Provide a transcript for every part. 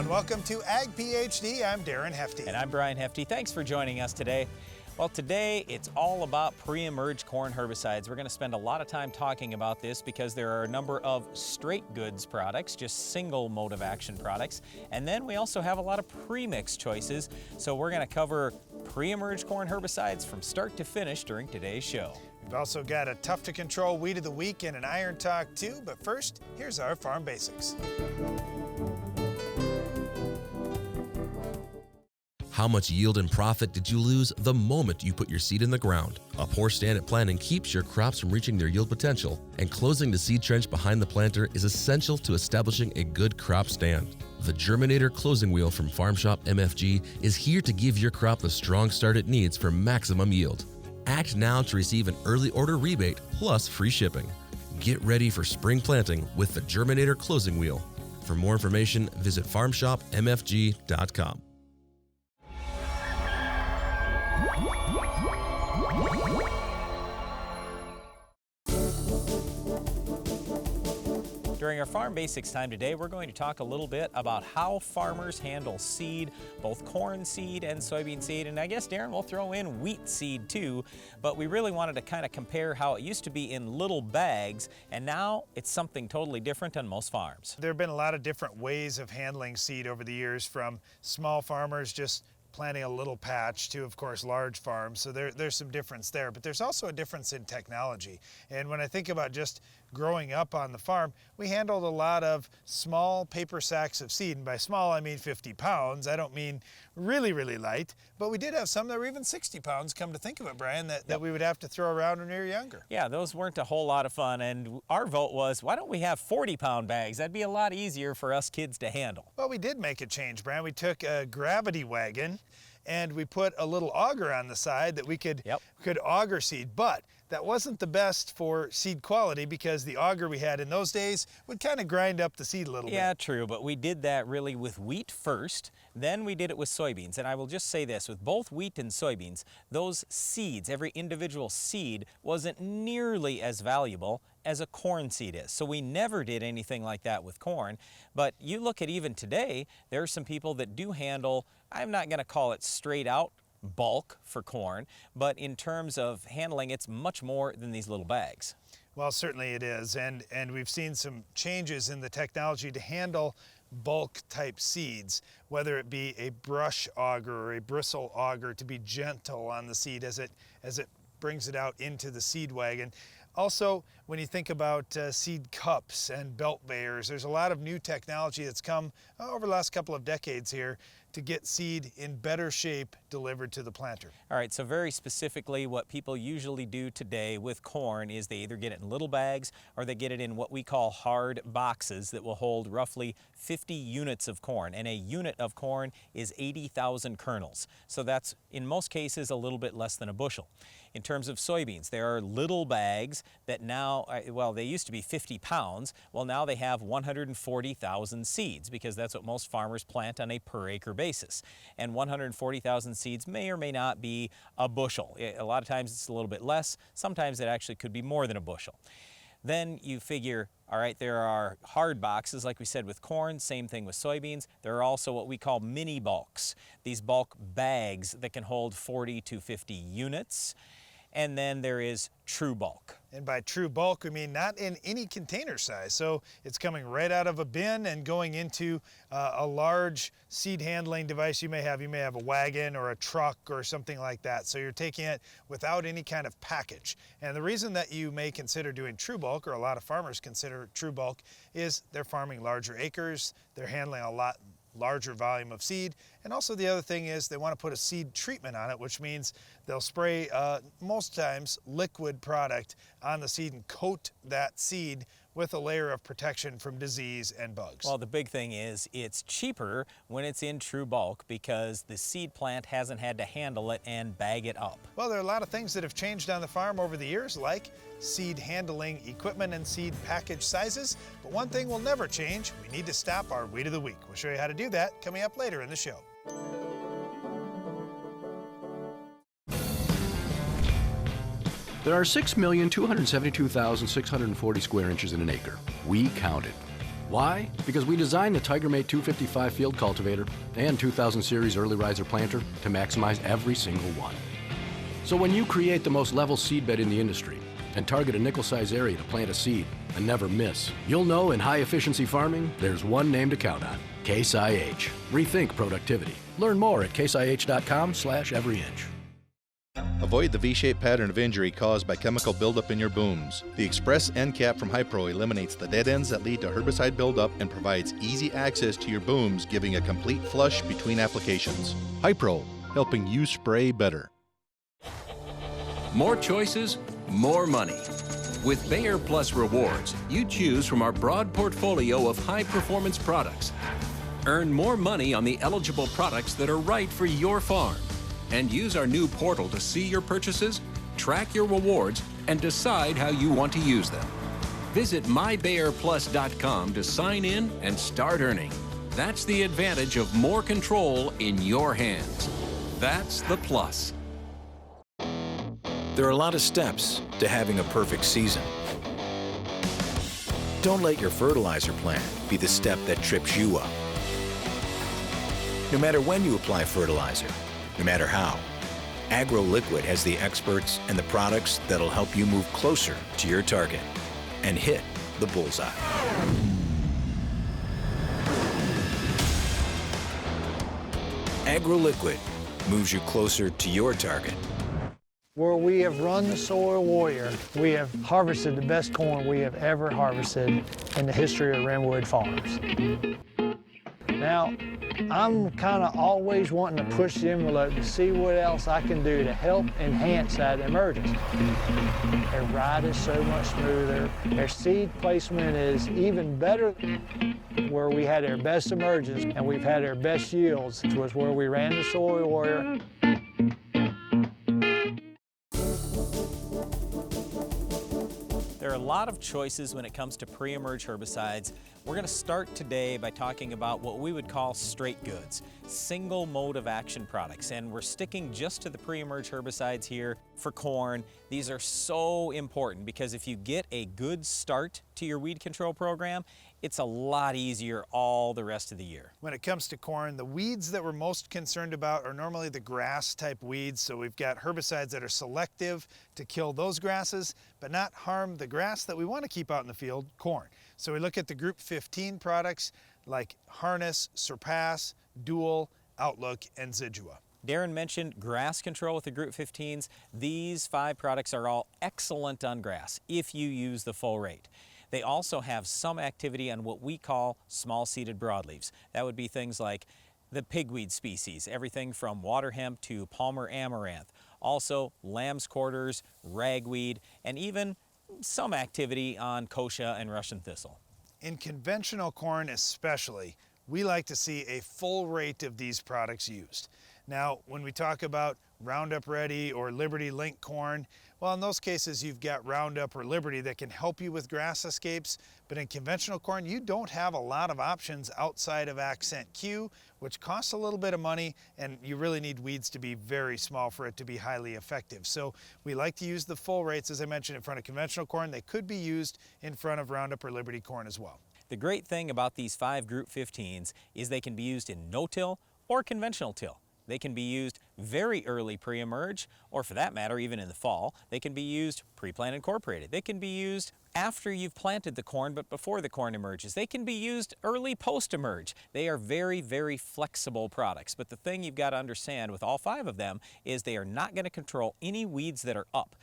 and welcome to Ag PhD. I'm Darren Hefty. And I'm Darren Hefty. Thanks for joining us today. Well, today it's all about pre-emerge corn herbicides. We're going to spend a lot of time talking about this because there are a number of straight goods products, just single mode of action products. And then we also have a lot of pre-mix choices. So we're going to cover pre-emerge corn herbicides from start to finish during today's show. We've also got a tough to control weed of the week and an iron talk too. But first, here's our farm basics. How much yield and profit did you lose the moment you put your seed in the ground? A poor stand at planting keeps your crops from reaching their yield potential, and closing the seed trench behind the planter is essential to establishing a good crop stand. The Germinator Closing Wheel from Farm Shop MFG is here to give your crop the strong start it needs for maximum yield. Act now to receive an early order rebate plus free shipping. Get ready for spring planting with the Germinator Closing Wheel. For more information, visit farmshopmfg.com. During our Farm Basics time today, we're going to talk a little bit about how farmers handle seed, both corn seed and soybean seed, and I guess, Darren, we'll throw in wheat seed too, but we really wanted to kind of compare how it used to be in little bags, and now it's something totally different on most farms. There have been a lot of different ways of handling seed over the years, from small farmers just planting a little patch to, of course, large farms. So there's some difference there, but there's also a difference in technology. And when I think about just growing up on the farm, we handled a lot of small paper sacks of seed. And by small, I mean 50 pounds. I don't mean really, really light, but we did have some that were even 60 pounds, come to think of it, Brian, that we would have to throw around when we were younger. Yeah, those weren't a whole lot of fun. And our vote was, why don't we have 40-pound bags? That'd be a lot easier for us kids to handle. Well, we did make a change, Brian. We took a gravity wagon and we put a little auger on the side that we could auger seed, but that wasn't the best for seed quality because the auger we had in those days would kind of grind up the seed a little bit. Yeah, true, but we did that really with wheat first, then we did it with soybeans. And I will just say this, with both wheat and soybeans, those seeds, every individual seed wasn't nearly as valuable as a corn seed is. So we never did anything like that with corn. But you look at even today, there are some people that do handle, I'm not going to call it straight out bulk for corn, but in terms of handling, it's much more than these little bags. Well, certainly it is, and we've seen some changes in the technology to handle bulk type seeds, whether it be a brush auger or a bristle auger, to be gentle on the seed as it brings it out into the seed wagon. Also, when you think about seed cups and belt bayers, there's a lot of new technology that's come over the last couple of decades here to get seed in better shape delivered to the planter. All right, so very specifically, what people usually do today with corn is they either get it in little bags or they get it in what we call hard boxes that will hold roughly 50 units of corn. And a unit of corn is 80,000 kernels. So that's, in most cases, a little bit less than a bushel. In terms of soybeans, there are little bags that now, well, they used to be 50 pounds. Well, now they have 140,000 seeds because that's what most farmers plant on a per acre basis. And 140,000 seeds may or may not be a bushel. A lot of times it's a little bit less. Sometimes it actually could be more than a bushel. Then you figure, all right, there are hard boxes, like we said with corn, same thing with soybeans. There are also what we call mini bulks, these bulk bags that can hold 40 to 50 units. And then there is true bulk. And by true bulk, we mean not in any container size. So it's coming right out of a bin and going into a large seed handling device you may have. You may have a wagon or a truck or something like that. So you're taking it without any kind of package. And the reason that you may consider doing true bulk, or a lot of farmers consider true bulk, is they're farming larger acres, they're handling a lot larger volume of seed, and also the other thing is they want to put a seed treatment on it, which means they'll spray most times liquid product on the seed and coat that seed with a layer of protection from disease and bugs. Well, the big thing is it's cheaper when it's in true bulk because the seed plant hasn't had to handle it and bag it up. Well, there are a lot of things that have changed on the farm over the years, like seed handling equipment and seed package sizes. But one thing will never change: we need to stop our weed of the week. We'll show you how to do that coming up later in the show. There are 6,272,640 square inches in an acre. We counted. Why? Because we designed the TigerMate 255 field cultivator and 2000 series early riser planter to maximize every single one. So when you create the most level seed bed in the industry and target a nickel-size area to plant a seed and never miss, you'll know in high-efficiency farming, there's one name to count on: Case IH. Rethink productivity. Learn more at caseih.com/everyinch. Avoid the V-shaped pattern of injury caused by chemical buildup in your booms. The Express End Cap from Hypro eliminates the dead ends that lead to herbicide buildup and provides easy access to your booms, giving a complete flush between applications. Hypro, helping you spray better. More choices, more money. With Bayer Plus Rewards, you choose from our broad portfolio of high-performance products. Earn more money on the eligible products that are right for your farm. And use our new portal to see your purchases, track your rewards, and decide how you want to use them. Visit mybayerplus.com to sign in and start earning. That's the advantage of more control in your hands. That's the plus. There are a lot of steps to having a perfect season. Don't let your fertilizer plan be the step that trips you up. No matter when you apply fertilizer, no matter how, AgroLiquid has the experts and the products that'll help you move closer to your target and hit the bullseye. AgroLiquid moves you closer to your target. Where we have run the Soil Warrior, we have harvested the best corn we have ever harvested in the history of Renwood Farms. Now, I'm kind of always wanting to push the envelope to see what else I can do to help enhance that emergence. Their ride is so much smoother. Their seed placement is even better. Where we had our best emergence and we've had our best yields was where we ran the Soil Warrior. There are a lot of choices when it comes to pre-emerge herbicides. We're going to start today by talking about what we would call straight goods, single mode of action products. And we're sticking just to the pre-emerge herbicides here for corn. These are so important because if you get a good start to your weed control program, it's a lot easier all the rest of the year. When it comes to corn, the weeds that we're most concerned about are normally the grass type weeds. So we've got herbicides that are selective to kill those grasses, but not harm the grass that we want to keep out in the field, corn. So we look at the group 15 products like Harness, Surpass, Dual, Outlook, and Zidua. Darren mentioned grass control with the group 15s. These 5 products are all excellent on grass if you use the full rate. They also have some activity on what we call small-seeded broadleaves. That would be things like the pigweed species, everything from water hemp to Palmer amaranth. Also lamb's quarters, ragweed, and even some activity on kochia and Russian thistle. In conventional corn especially, we like to see a full rate of these products used. Now, when we talk about Roundup Ready or Liberty Link corn, well, in those cases, you've got Roundup or Liberty that can help you with grass escapes, but in conventional corn, you don't have a lot of options outside of Accent Q, which costs a little bit of money, and you really need weeds to be very small for it to be highly effective. So we like to use the full rates, as I mentioned, in front of conventional corn. They could be used in front of Roundup or Liberty corn as well. The great thing about these 5 group 15s is they can be used in no-till or conventional till. They can be used very early pre-emerge, or for that matter, even in the fall. They can be used pre-plant incorporated. They can be used after you've planted the corn, but before the corn emerges. They can be used early post-emerge. They are very, very flexible products. But the thing you've got to understand with all 5 of them is they are not going to control any weeds that are up.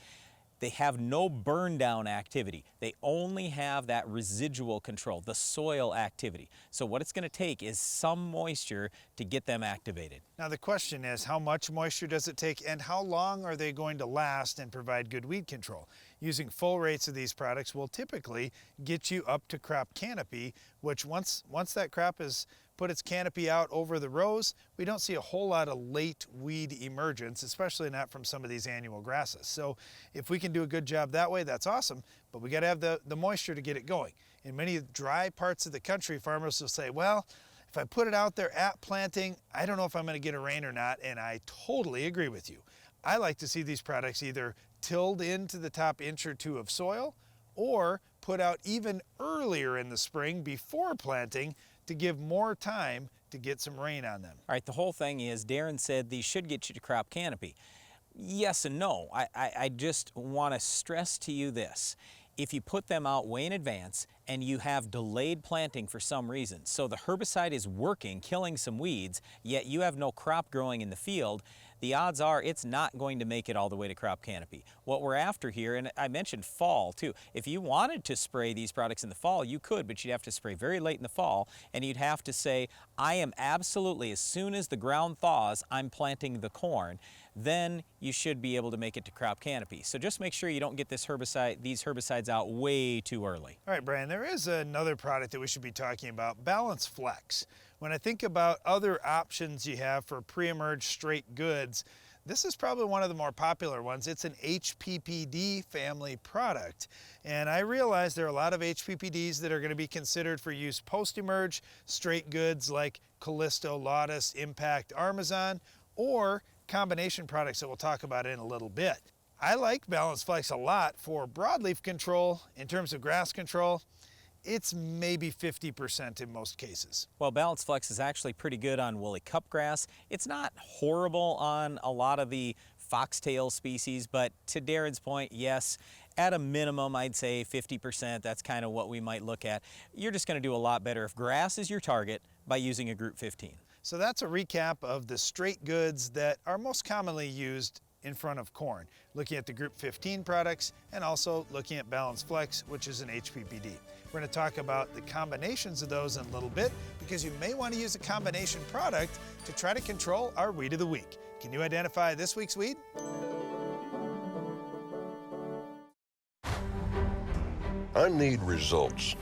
They have no burn down activity. They only have that residual control, the soil activity. So what it's going to take is some moisture to get them activated. Now the question is, how much moisture does it take and how long are they going to last and provide good weed control? Using full rates of these products will typically get you up to crop canopy, which once that crop has put its canopy out over the rows, we don't see a whole lot of late weed emergence, especially not from some of these annual grasses. So if we can do a good job that way, that's awesome, but we got to have the moisture to get it going. In many dry parts of the country, farmers will say, well, if I put it out there at planting, I don't know if I'm going to get a rain or not, and I totally agree with you. I like to see these products either tilled into the top inch or 2 of soil or put put out even earlier in the spring before planting to give more time to get some rain on them. All right, the whole thing is, Darren said these should get you to crop canopy. Yes and no. I just want to stress to you this. If you put them out way in advance and you have delayed planting for some reason, so the herbicide is working, killing some weeds, yet you have no crop growing in the field, the odds are it's not going to make it all the way to crop canopy. What we're after here, and I mentioned fall too, if you wanted to spray these products in the fall, you could, but you'd have to spray very late in the fall, and you'd have to say, I am absolutely, as soon as the ground thaws, I'm planting the corn. Then you should be able to make it to crop canopy. So just make sure you don't get these herbicides out way too early. All right, Brian, there is another product that we should be talking about, Balance Flex. When I think about other options you have for pre-emerge straight goods, this is probably one of the more popular ones. It's an HPPD family product. And I realize there are a lot of HPPDs that are going to be considered for use post-emerge straight goods like Callisto, Lotus, Impact, Armazon, or combination products that we'll talk about in a little bit. I like Balance Flex a lot for broadleaf control. In terms of grass control, it's maybe 50% in most cases. Well, Balance Flex is actually pretty good on woolly cupgrass. It's not horrible on a lot of the foxtail species, but to Darren's point, yes, at a minimum, I'd say 50%. That's kind of what we might look at. You're just going to do a lot better if grass is your target by using a Group 15. So that's a recap of the straight goods that are most commonly used in front of corn, looking at the Group 15 products and also looking at Balance Flex, which is an HPPD. We're going to talk about the combinations of those in a little bit because you may want to use a combination product to try to control our weed of the week. Can you identify this week's weed? I need results,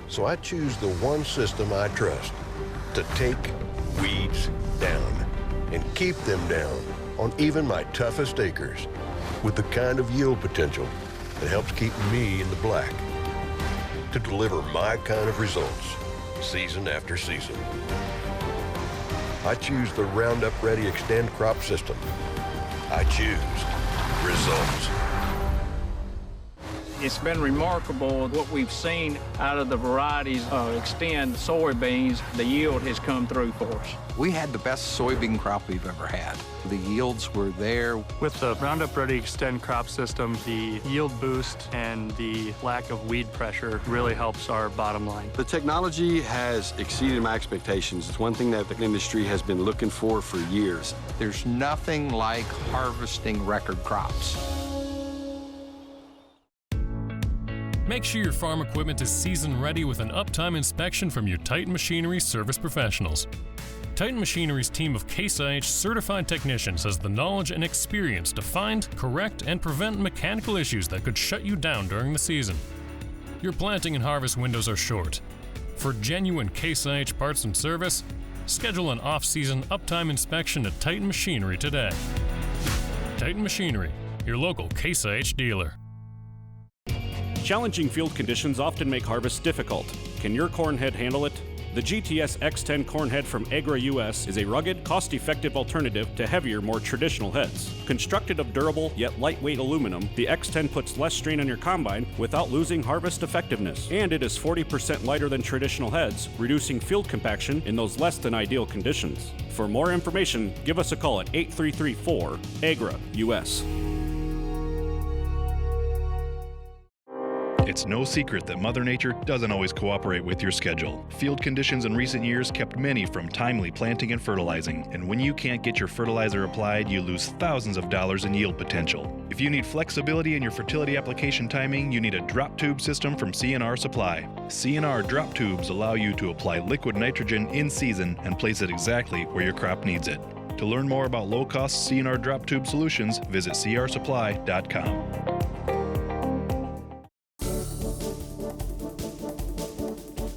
so I choose the one system I trust to take weeds down and keep them down on even my toughest acres with the kind of yield potential that helps keep me in the black to deliver my kind of results season after season. I choose the Roundup Ready Extend crop system. I choose results. It's been remarkable what we've seen out of the varieties of Extend soybeans. The yield has come through for us. We had the best soybean crop we've ever had. The yields were there. With the Roundup Ready Extend crop system, the yield boost and the lack of weed pressure really helps our bottom line. The technology has exceeded my expectations. It's one thing that the industry has been looking for years. There's nothing like harvesting record crops. Make sure your farm equipment is season ready with an uptime inspection from your Titan Machinery service professionals. Titan Machinery's team of Case IH certified technicians has the knowledge and experience to find, correct, and prevent mechanical issues that could shut you down during the season. Your planting and harvest windows are short. For genuine Case IH parts and service, schedule an off-season uptime inspection at Titan Machinery today. Titan Machinery, your local Case IH dealer. Challenging field conditions often make harvest difficult. Can your corn head handle it? The GTS X10 corn head from Agra US is a rugged, cost-effective alternative to heavier, more traditional heads. Constructed of durable yet lightweight aluminum, the X10 puts less strain on your combine without losing harvest effectiveness. And it is 40% lighter than traditional heads, reducing field compaction in those less than ideal conditions. For more information, give us a call at 8334-AGRA US. It's no secret that Mother Nature doesn't always cooperate with your schedule. Field conditions in recent years kept many from timely planting and fertilizing, and when you can't get your fertilizer applied, you lose thousands of dollars in yield potential. If you need flexibility in your fertility application timing, you need a drop tube system from C&R Supply. C&R drop tubes allow you to apply liquid nitrogen in season and place it exactly where your crop needs it. To learn more about low-cost C&R drop tube solutions, visit crsupply.com.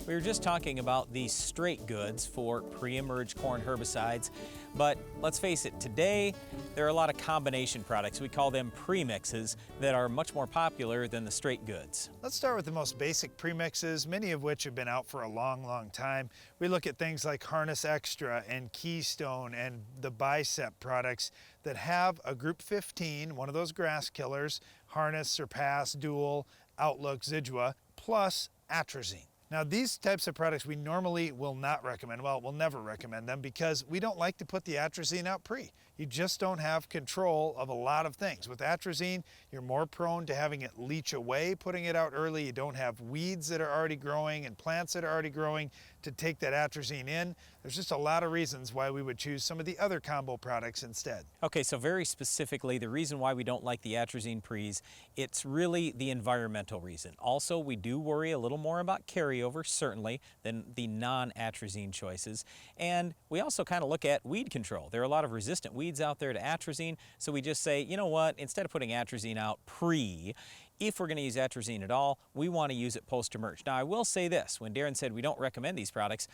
We were just talking about the straight goods for pre-emerge corn herbicides, but let's face it, today there are a lot of combination products. We call them premixes that are much more popular than the straight goods. Let's start with the most basic premixes, many of which have been out for a long, long time. We look at things like Harness Extra and Keystone and the Bicep products that have a Group 15, one of those grass killers, Harness, Surpass, Dual, Outlook, Zidua, plus atrazine. Now these types of products we normally will not recommend. Well, we'll never recommend them because we don't like to put the atrazine out pre. You just don't have control of a lot of things. With atrazine, you're more prone to having it leach away, putting it out early. You don't have weeds that are already growing and plants that are already growing to take that atrazine in. There's just a lot of reasons why we would choose some of the other combo products instead. Okay, so very specifically, the reason why we don't like the atrazine pre's, it's really the environmental reason. Also, we do worry a little more about carryover, certainly, than the non-atrazine choices. And we also kind of look at weed control. There are a lot of resistant weeds out there to atrazine, so we just say, you know what, instead of putting atrazine out pre, if we're going to use atrazine at all, we want to use it post-emerge. Now, I will say this, when Darren said we don't recommend these products,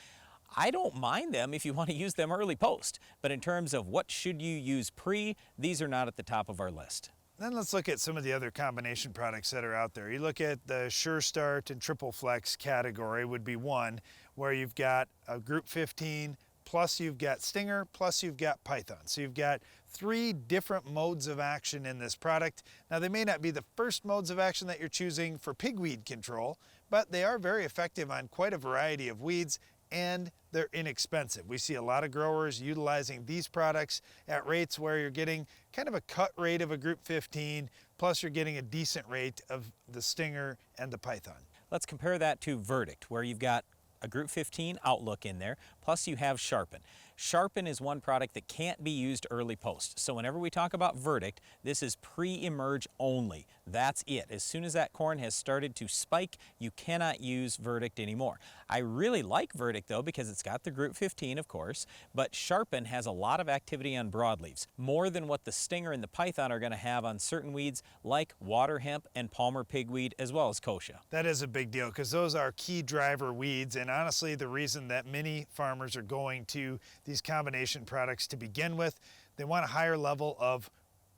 I don't mind them if you want to use them early post, but in terms of what should you use pre, these are not at the top of our list. Then let's look at some of the other combination products that are out there. You look at the Sure Start and Triple Flex category would be one, where you've got a Group 15, plus you've got Stinger, plus you've got Python. So you've got 3 different modes of action in this product. Now they may not be the first modes of action that you're choosing for pigweed control, but they are very effective on quite a variety of weeds, and they're inexpensive. We see a lot of growers utilizing these products at rates where you're getting kind of a cut rate of a Group 15, plus you're getting a decent rate of the Stinger and the Python. Let's compare that to Verdict, where you've got a Group 15 Outlook in there, plus you have Sharpen. Sharpen is one product that can't be used early post. So whenever we talk about Verdict, this is pre-emerge only. That's it. As soon as that corn has started to spike, you cannot use Verdict anymore. I really like Verdict though because it's got the Group 15, of course, but Sharpen has a lot of activity on broadleaves, more than what the Stinger and the Python are going to have on certain weeds like water hemp and Palmer pigweed, as well as kochia. That is a big deal because those are key driver weeds, and honestly the reason that many farmers are going to these combination products to begin with, they want a higher level of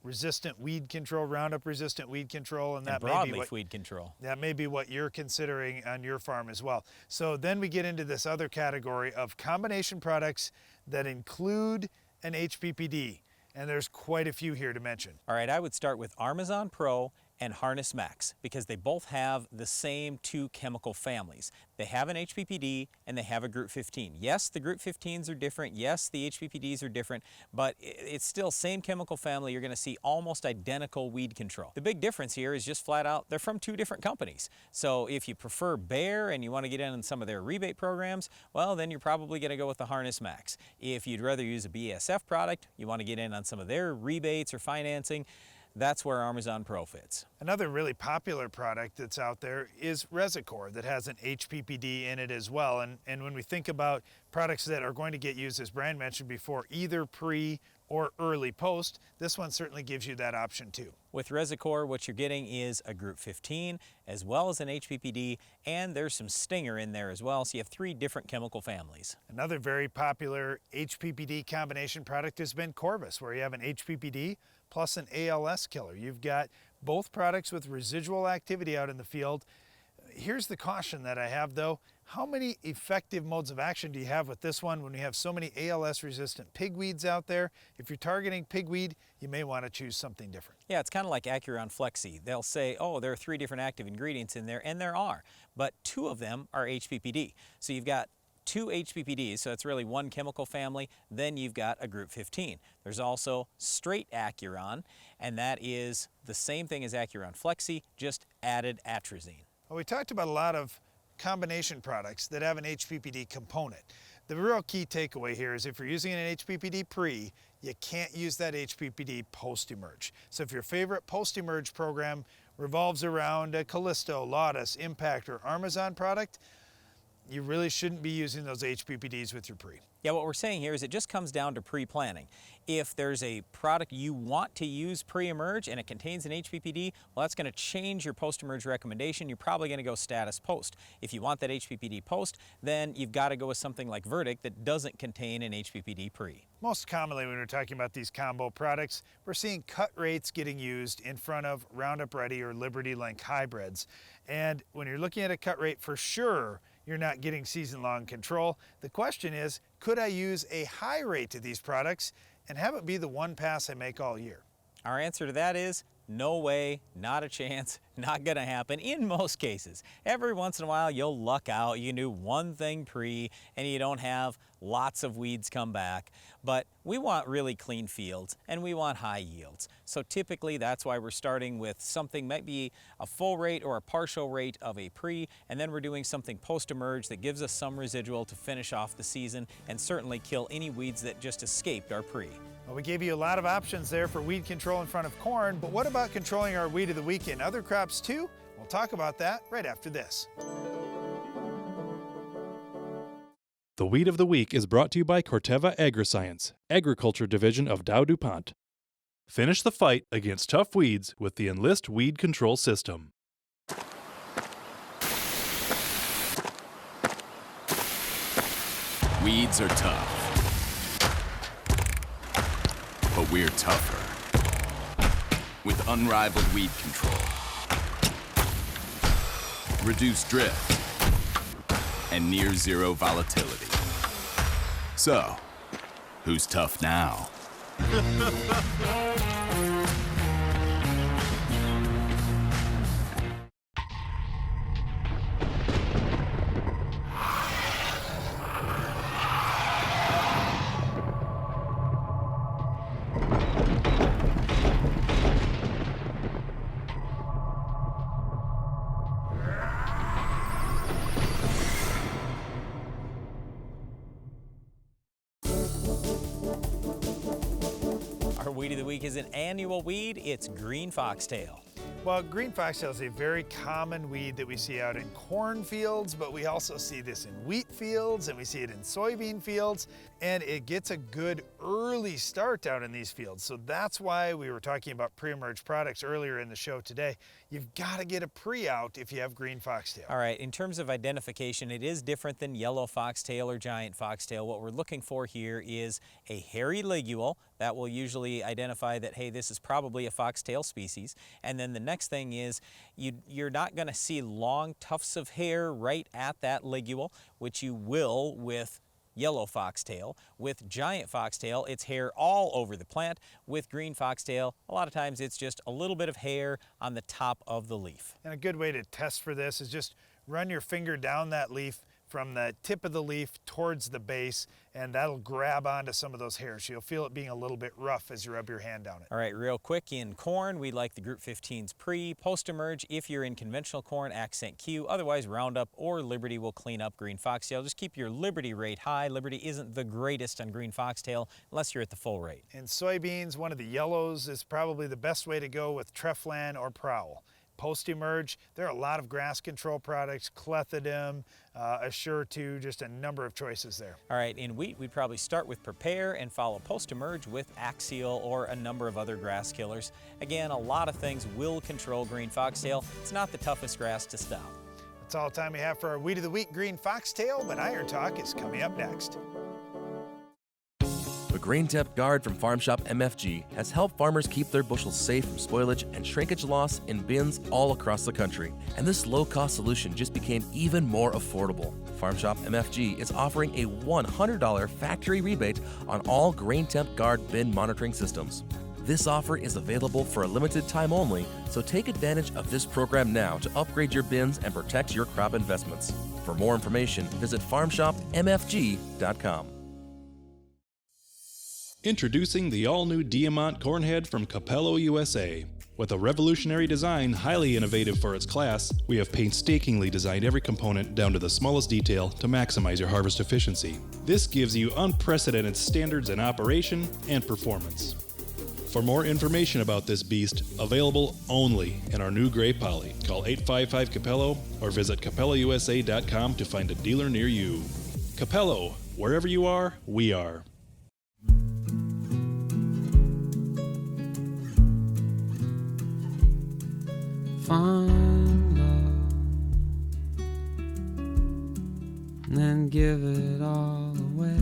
resistant weed control, Roundup resistant weed control, and that may be what, weed control. That may be what you're considering on your farm as well. So then we get into this other category of combination products that include an HPPD, and there's quite a few here to mention. All right, I would start with Armazon Pro and Harness Max because they both have the same 2 chemical families. They have an HPPD and they have a Group 15. Yes, the Group 15s are different. Yes, the HPPDs are different, but it's still same chemical family. You're going to see almost identical weed control. The big difference here is just flat out, they're from 2 different companies. So if you prefer Bayer and you want to get in on some of their rebate programs, well, then you're probably going to go with the Harness Max. If you'd rather use a BASF product, you want to get in on some of their rebates or financing, that's where Armazon Pro fits. Another really popular product that's out there is Resicor that has an HPPD in it as well. And when we think about products that are going to get used, as Brian mentioned before, either pre or early post, this one certainly gives you that option too. With Resicor, what you're getting is a Group 15 as well as an HPPD, and there's some Stinger in there as well, so you have 3 different chemical families. Another very popular HPPD combination product has been Corvus, where you have an HPPD plus an ALS killer. You've got both products with residual activity out in the field. Here's the caution that I have though. How many effective modes of action do you have with this one when you have so many ALS resistant pigweeds out there? If you're targeting pigweed, you may want to choose something different. Yeah, it's kind of like Acuron Flexi. They'll say, oh, there are 3 different active ingredients in there, and there are, but 2 of them are HPPD. So you've got 2 HPPDs, so it's really 1 chemical family, then you've got a Group 15. There's also straight Acuron, and that is the same thing as Acuron Flexi, just added atrazine. Well, we talked about a lot of combination products that have an HPPD component. The real key takeaway here is if you're using an HPPD pre, you can't use that HPPD post-emerge. So if your favorite post-emerge program revolves around a Callisto, Lotus, Impact, or Armazon product, you really shouldn't be using those HPPDs with your pre. Yeah, what we're saying here is it just comes down to pre-planning. If there's a product you want to use pre-emerge and it contains an HPPD, well, that's going to change your post-emerge recommendation. You're probably going to go status post. If you want that HPPD post, then you've got to go with something like Verdict that doesn't contain an HPPD pre. Most commonly when we're talking about these combo products, we're seeing cut rates getting used in front of Roundup Ready or Liberty Link hybrids. And when you're looking at a cut rate, for sure, you're not getting season-long control. The question is, could I use a high rate to these products and have it be the one pass I make all year? Our answer to that is No way, not a chance, not gonna happen in most cases. Every once in a while you'll luck out, you do one thing pre and you don't have lots of weeds come back. But we want really clean fields and we want high yields. So typically that's why we're starting with something might be a full rate or a partial rate of a pre, and then we're doing something post-emerge that gives us some residual to finish off the season and certainly kill any weeds that just escaped our pre. Well, we gave you a lot of options there for weed control in front of corn, but what about controlling our weed of the week in other crops too? We'll talk about that right after this. The Weed of the Week is brought to you by Corteva Agriscience, Agriculture Division of Dow DuPont. Finish the fight against tough weeds with the Enlist Weed Control System. Weeds are tough, but we're tougher. With unrivaled weed control, reduced drift, and near zero volatility. So, who's tough now? Our weed of the week is an annual weed. It's green foxtail. Well, green foxtail is a very common weed that we see out in cornfields, but we also see this in wheat fields and we see it in soybean fields, and it gets a good early start out in these fields. So that's why we were talking about pre-emerge products earlier in the show today. You've got to get a pre out if you have green foxtail. All right, in terms of identification, it is different than yellow foxtail or giant foxtail. What we're looking for here is a hairy ligule. That will usually identify that, hey, this is probably a foxtail species. And then the next thing is you're not going to see long tufts of hair right at that ligule, which you will with yellow foxtail. With giant foxtail, it's hair all over the plant. With green foxtail, a lot of times it's just a little bit of hair on the top of the leaf. And a good way to test for this is just run your finger down that leaf from the tip of the leaf towards the base, and that'll grab onto some of those hairs. You'll feel it being a little bit rough as you rub your hand down it. All right, real quick, in corn, we like the Group 15's pre, post-emerge. If you're in conventional corn, Accent Q. Otherwise, Roundup or Liberty will clean up green foxtail. Just keep your Liberty rate high. Liberty isn't the greatest on green foxtail unless you're at the full rate. In soybeans, one of the yellows is probably the best way to go with Treflan or Prowl. Post-emerge, there are a lot of grass control products, Clethodim, Assure 2, just a number of choices there. All right, in wheat, we'd probably start with Prepare and follow post-emerge with Axial or a number of other grass killers. Again, a lot of things will control green foxtail. It's not the toughest grass to stop. That's all the time we have for our Weed of the Week, green foxtail, but Iron Talk is coming up next. The Grain Depth Guard from Farm Shop MFG has helped farmers keep their bushels safe from spoilage and shrinkage loss in bins all across the country. And this low-cost solution just became even more affordable. Farm Shop MFG is offering a $100 factory rebate on all Grain Temp Guard bin monitoring systems. This offer is available for a limited time only, so take advantage of this program now to upgrade your bins and protect your crop investments. For more information, visit farmshopmfg.com. Introducing the all-new Diamant Cornhead from Capello, USA. With a revolutionary design highly innovative for its class, we have painstakingly designed every component down to the smallest detail to maximize your harvest efficiency. This gives you unprecedented standards in operation and performance. For more information about this beast, available only in our new gray poly, call 855-CAPELLO or visit capellousa.com to find a dealer near you. Capello, wherever you are, we are. Find love, and then give it all away.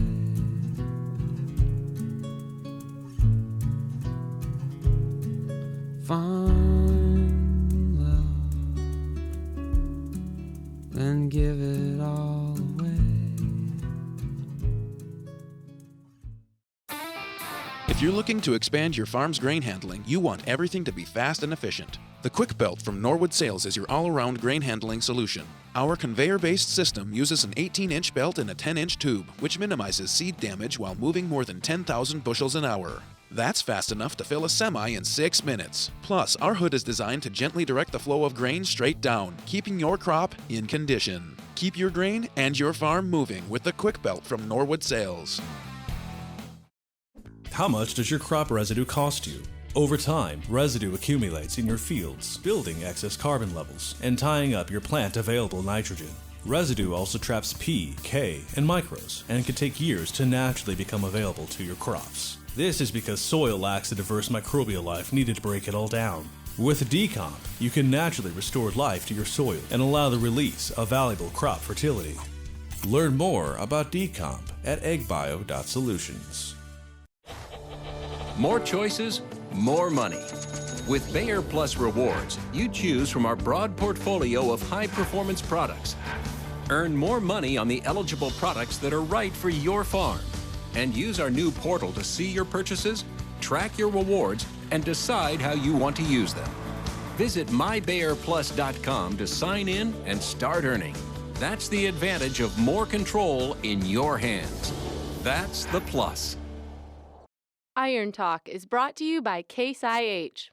Find love, then give it all away. If If you're looking to expand your farm's grain handling, you want everything to be fast and efficient. The Quick Belt from Norwood Sales is your all-around grain handling solution. Our conveyor-based system uses an 18-inch belt and a 10-inch tube, which minimizes seed damage while moving more than 10,000 bushels an hour. That's fast enough to fill a semi in 6 minutes. Plus, our hood is designed to gently direct the flow of grain straight down, keeping your crop in condition. Keep your grain and your farm moving with the Quick Belt from Norwood Sales. How much does your crop residue cost you? Over time, residue accumulates in your fields, building excess carbon levels and tying up your plant available nitrogen. Residue also traps P, K, and microbes and can take years to naturally become available to your crops. This is because soil lacks the diverse microbial life needed to break it all down. With Decomp, you can naturally restore life to your soil and allow the release of valuable crop fertility. Learn more about Decomp at eggbio.solutions. More choices, more money. With Bayer Plus Rewards, you choose from our broad portfolio of high-performance products. Earn more money on the eligible products that are right for your farm. And use our new portal to see your purchases, track your rewards, and decide how you want to use them. Visit mybayerplus.com to sign in and start earning. That's the advantage of more control in your hands. That's the plus. Iron Talk is brought to you by Case IH.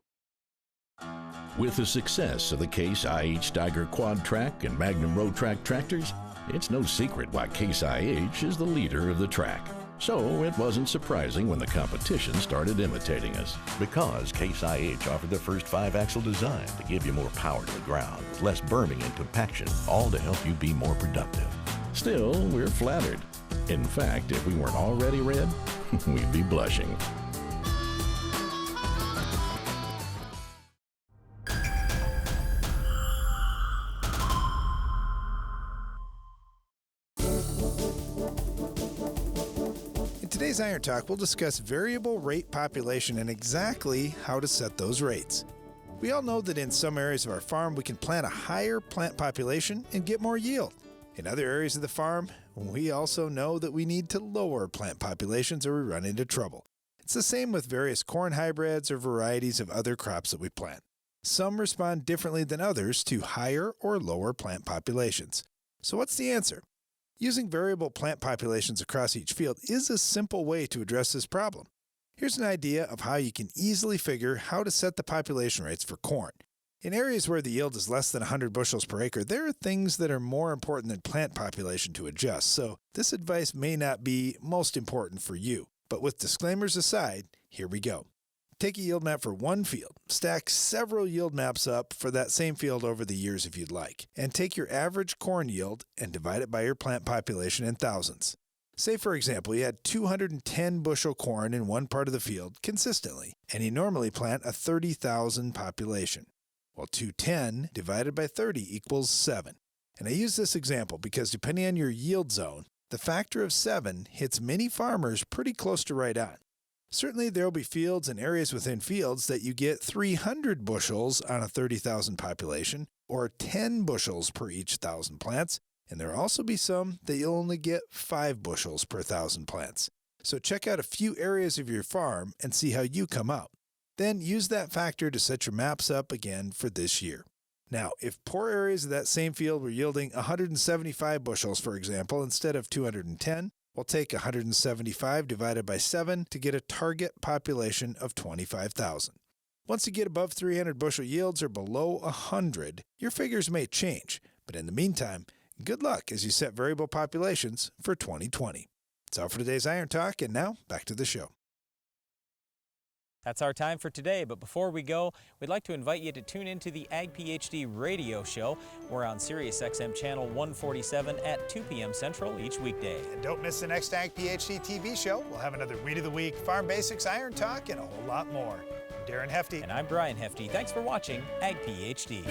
With the success of the Case IH Steiger Quad Track and Magnum Road Track tractors, it's no secret why Case IH is the leader of the track. So it wasn't surprising when the competition started imitating us. Because Case IH offered the first 5-axle design to give you more power to the ground, less berming and compaction, all to help you be more productive. Still, we're flattered. In fact, if we weren't already red, we'd be blushing. In today's Iron Talk, we'll discuss variable rate population and exactly how to set those rates. We all know that in some areas of our farm, we can plant a higher plant population and get more yield. In other areas of the farm, we also know that we need to lower plant populations or we run into trouble. It's the same with various corn hybrids or varieties of other crops that we plant. Some respond differently than others to higher or lower plant populations. So what's the answer? Using variable plant populations across each field is a simple way to address this problem. Here's an idea of how you can easily figure how to set the population rates for corn. In areas where the yield is less than 100 bushels per acre, there are things that are more important than plant population to adjust, so this advice may not be most important for you. But with disclaimers aside, here we go. Take a yield map for one field, stack several yield maps up for that same field over the years if you'd like, and take your average corn yield and divide it by your plant population in thousands. Say, for example, you had 210 bushel corn in one part of the field consistently, and you normally plant a 30,000 population. Well, 210 divided by 30 equals 7. And I use this example because depending on your yield zone, the factor of 7 hits many farmers pretty close to right on. Certainly there will be fields and areas within fields that you get 300 bushels on a 30,000 population, or 10 bushels per each 1,000 plants, and there will also be some that you'll only get 5 bushels per 1,000 plants. So check out a few areas of your farm and see how you come out. Then use that factor to set your maps up again for this year. Now, if poor areas of that same field were yielding 175 bushels, for example, instead of 210, we'll take 175 divided by 7 to get a target population of 25,000. Once you get above 300 bushel yields or below 100, your figures may change. But in the meantime, good luck as you set variable populations for 2020. That's all for today's Iron Talk, and now back to the show. That's our time for today, but before we go, we'd like to invite you to tune into the Ag PhD radio show. We're on Sirius XM channel 147 at 2 p.m. Central each weekday. And don't miss the next Ag PhD TV show. We'll have another Weed of the Week, Farm Basics, Iron Talk, and a whole lot more. I'm Darren Hefty. And I'm Brian Hefty. Thanks for watching Ag PhD.